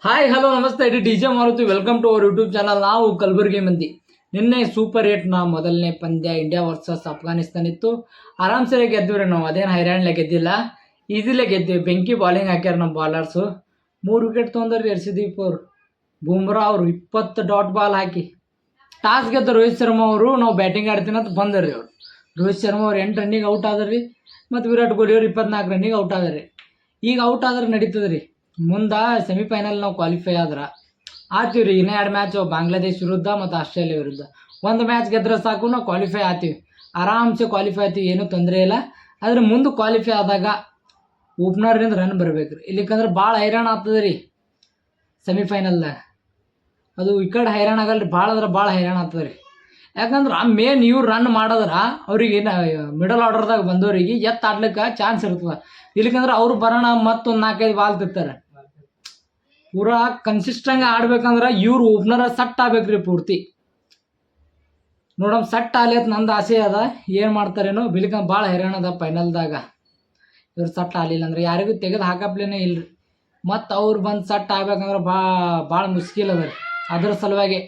Hi hello ನಮಸ್ತೆ ಇದು D J Maruti welcome to our YouTube channel. ನಾವು ಕಲಬುರಗಿ ಮಂದಿ. ನಿನ್ನೆ ಸೂಪರ್ ಏಟ್ನ ಮೊದಲನೇ ಪಂದ್ಯ ಇಂಡಿಯಾ ವರ್ಸಸ್ ಅಫ್ಘಾನಿಸ್ತಾನ್ ಇತ್ತು. ಆರಾಮ್ಸೆ ಗೆದ್ದಿವ್ರಿ ನಾವು, ಅದೇನು ಹೈರಾಣ್ಲೆ ಗೆದ್ದಿಲ್ಲ, ಈಸಿಲೇ ಗೆದ್ದಿವಿ. ಬೆಂಕಿ ಬಾಲಿಂಗ್ ಹಾಕ್ಯಾರ ನಮ್ಮ ಬಾಲರ್ಸು. 3 ವಿಕೆಟ್ ತೊಗೊಂಡ್ರಿ ಯರ್ಷದೀಪ್ ಅವರು. ಬುಮ್ರಾ ಅವರು 20 ಡಾಟ್ ಬಾಲ್ ಹಾಕಿ ಟಾಸ್ ಗೆದ್ದ ರೋಹಿತ್ ಶರ್ಮಾ ಅವರು. ನಾವು ಬ್ಯಾಟಿಂಗ್ ಆಡ್ತೀನಿ ಅಂತ ಬಂದರ್ರಿ ಅವರು. ರೋಹಿತ್ ಶರ್ಮಾ ಅವ್ರು 8 ರನ್ನಿಗೆ ಔಟ್ ಆದ್ರಿ, ಮತ್ತು ವಿರಾಟ್ ಕೊಹ್ಲಿ ಅವ್ರು 24 ರನ್ನಿಗೆ ಔಟ್ ಆದ್ರಿ. ಈಗ ಔಟ್ ಆದ್ರೆ ನಡೀತದ್ರಿ. ಮುಂದೆ ಸೆಮಿಫೈನಲ್ ನಾವು ಕ್ವಾಲಿಫೈ ಆದ್ರೆ ಆತೀವಿ ರೀ. ಇನ್ನೂ 2 ಮ್ಯಾಚ್ ಬಾಂಗ್ಲಾದೇಶ್ ವಿರುದ್ಧ ಮತ್ತು ಆಸ್ಟ್ರೇಲಿಯಾ ವಿರುದ್ಧ. ಒಂದು ಮ್ಯಾಚ್ ಗೆದ್ರೆ ಸಾಕು, ನಾವು ಕ್ವಾಲಿಫೈ ಆತೀವಿ, ಆರಾಮ್ಸೆ ಕ್ವಾಲಿಫೈ ಆತೀವಿ, ಏನೂ ತೊಂದರೆ ಇಲ್ಲ. ಆದರೆ ಮುಂದೆ ಕ್ವಾಲಿಫೈ ಆದಾಗ ಓಪನರ್ನಿಂದ ರನ್ ಬರ್ಬೇಕು ರೀ. ಇಲ್ಲಿಕಂದ್ರೆ ಭಾಳ ಹೈರಾಣ ಆಗ್ತದೆ ರೀ ಸೆಮಿಫೈನಲ್ದಾಗ. ಅದು ಈ ಕಡೆ ಹೈರಾಣ ಆಗಲ್ಲ ರೀ, ಭಾಳ ಅಂದ್ರೆ ಭಾಳ ಹೈರಾಣ ಆಗ್ತದೆ ರೀ. ಯಾಕಂದ್ರೆ ಮೇನ್ ಇವ್ರು ರನ್ ಮಾಡಿದ್ರೆ ಅವ್ರಿಗೆ ಮಿಡಲ್ ಆರ್ಡರ್ದಾಗ ಬಂದವರಿಗೆ ಆಡ್ಲಿಕ್ಕೆ ಚಾನ್ಸ್ ಇರ್ತದೆ. ಇಲ್ಲಿಕಂದ್ರೆ ಅವ್ರು ಬರೋಣ ಮತ್ತೊಂದು 4-5 ಬಾಲ್ ತಿರ್ತಾರೆ. ಪೂರಾ ಕನ್ಸಿಸ್ಟೆಂಟ್ ಆಡ್ಬೇಕಂದ್ರೆ ಇವ್ರು ಓಪನರ್ ಸಟ್ ಆಗ್ಬೇಕ್ರಿ ಪೂರ್ತಿ. ನೋಡಮ್ ಸಟ್ ಆಲಿ ಅಂತ ನಂದು ಆಸೆ ಅದ. ಏನು ಮಾಡ್ತಾರೇನೋ, ಬಿಲಿಕಂದ್ರೆ ಭಾಳ ಹೈರಾಣ ಅದ ಫೈನಲ್ದಾಗ. ಇವ್ರು ಸಟ್ ಆಗಲಿಲ್ಲ ಅಂದ್ರೆ ಯಾರಿಗೂ ತೆಗೆದು ಹಾಕಪ್ಲೇನೇ ಇಲ್ರಿ. ಮತ್ತು ಅವ್ರು ಬಂದು ಸಟ್ ಆಗ್ಬೇಕಂದ್ರೆ ಭಾಳ ಮುಷ್ಕಿಲ್ ಅದ ರೀ. ಅದ್ರ ಸಲುವಾಗಿ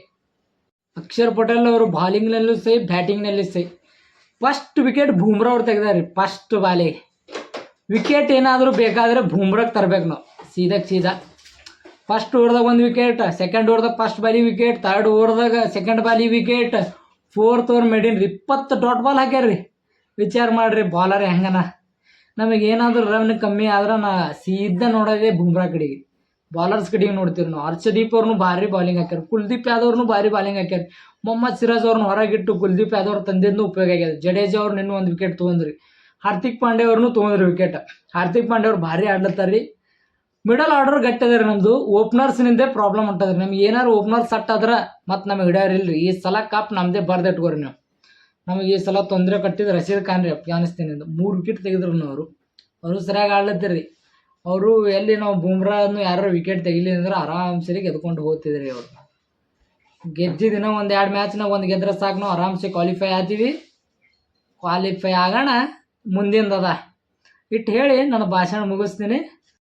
ಅಕ್ಷರ್ ಪಟೇಲ್ ಅವರು ಬಾಲಿಂಗ್ನಲ್ಲೂ ಸೈ, ಬ್ಯಾಟಿಂಗ್ನಲ್ಲಿ ಸೈ. ಫಸ್ಟ್ ವಿಕೆಟ್ ಬೂಮ್ರಾ ಅವ್ರು ತೆಗ್ದಾರಿ. ಫಸ್ಟ್ ಬಾಲಿಗೆ ವಿಕೆಟ್ ಏನಾದರೂ ಬೇಕಾದರೆ ಬೂಮ್ರಾಗೆ ತರ್ಬೇಕು ನಾವು, ಸೀದಾ. ಫಸ್ಟ್ ಓವರ್ದಾಗ 1 ವಿಕೆಟ್, ಸೆಕೆಂಡ್ ಓವರ್ದಾಗ ಫಸ್ಟ್ ಬಾಲಿಗೆ ವಿಕೆಟ್, ಥರ್ಡ್ ಓವರ್ದಾಗ ಸೆಕೆಂಡ್ ಬಾಲಿಗೆ ವಿಕೆಟ್, ಫೋರ್ತ್ ಓವರ್ ಮೇಡಿನ್ರಿ 20 ಡಾಟ್ ಬಾಲ್ ಹಾಕ್ಯಾರ್ರಿ. ವಿಚಾರ ಮಾಡಿರಿ ಬಾಲರ್ ಹೆಂಗನ. ನಮಗೆ ಏನಾದರೂ ರನ್ ಕಮ್ಮಿ ಆದ್ರೆ ಸೀದಾ ನೋಡೋದೇ ಬೂಮ್ರಾ ಕಡೆಗೆ, ಬಾಲರ್ಸ್ ಕಡೆಗೆ ನೋಡ್ತೀವಿ ನಾವು. ಹರ್ಷದೀಪ್ ಅವ್ರನ್ನೂ ಭಾರಿ ಬಾಲಿಂಗ್ ಹಾಕ್ಯಾರ, ಕುಲ್ದೀಪ್ ಯಾದವ್ರನ್ನೂ ಭಾರಿ ಬಾಲಿಂಗ್ ಹಾಕ್ಯಾರ. ಮೊಹಮ್ಮದ್ ಸಿರಾಜ್ ಅವ್ರನ್ನ ಹೊರಗಿಟ್ಟು ಕುಲ್ದೀಪ್ ಯಾದವ್ ಅವ್ರು ತಂದಿದ್ದು ಉಪಯೋಗ ಆಗ್ಯದ. ಜಡೇಜಾ ಅವ್ರು ಇನ್ನೂ 1 ವಿಕೆಟ್ ತೊಗೊಂಡ್ರಿ. ಹಾರ್ದಿಕ್ ಪಾಂಡೆ ಅವ್ರನ್ನೂ ತೊಗೊಂಡ್ರಿ ವಿಕೆಟ್. ಹಾರ್ದಿಕ್ ಪಾಂಡೆ ಅವ್ರು ಭಾರಿ ಆಡ್ಲತ್ತಾರ್ರಿ. ಮಿಡಲ್ ಆರ್ಡರ್ ಗಟ್ಟಿ ಅದ ರೀ ನಮ್ಮದು. ಓಪನರ್ಸ್ನಿಂದೇ ಪ್ರಾಬ್ಲಮ್ ಹೊಂಟದ್ರಿ. ನಮ್ಗೆ ಏನಾರು ಓಪನರ್ ಸಟ್ ಆದ್ರೆ ಮತ್ತು ನಮಗೆ ಹಿಡಿಯೋರಿಲ್ರಿ. ಈ ಸಲ ಕಪ್ ನಮ್ಮದೇ ಬರ್ದಿಟ್ಕೋರಿ ನೀವು. ನಮಗೆ ಈ ಸಲ ತೊಂದರೆ ಕಟ್ಟಿದ್ದು ರಶೀದ್ ಖಾನ್ ರೀ, ಅಫ್ಘಾನಿಸ್ತಾನಿಂದ 3 ವಿಕೆಟ್ ತೆಗೆದ್ರು ಅವರು ಸರಿಯಾಗಿ ಆಡ್ಲತ್ತಿರಿ. ಅವರು ಎಲ್ಲಿ ನಾವು ಬೂಮ್ರಾನು ಯಾರು ವಿಕೆಟ್ ತೆಗಿಲಿ ಅಂದ್ರೆ ಆರಾಮ್ಸರಿ ಗೆದ್ಕೊಂಡು ಹೋಗ್ತಿದ್ರಿ. ಅವರು ಗೆದ್ದಿದಿನ 1-2 ಮ್ಯಾಚ್ನಾಗ 1 ಗೆದ್ರೆ ಸಾಕು, ನಾವು ಆರಾಮ್ಸೆ ಕ್ವಾಲಿಫೈ ಆಗ್ತೀವಿ. ಕ್ವಾಲಿಫೈ ಆಗೋಣ ಮುಂದಿಂದದ ಇಟ್ಟು ಹೇಳಿ ನನ್ನ ಭಾಷಣ ಮುಗಿಸ್ತೀನಿ.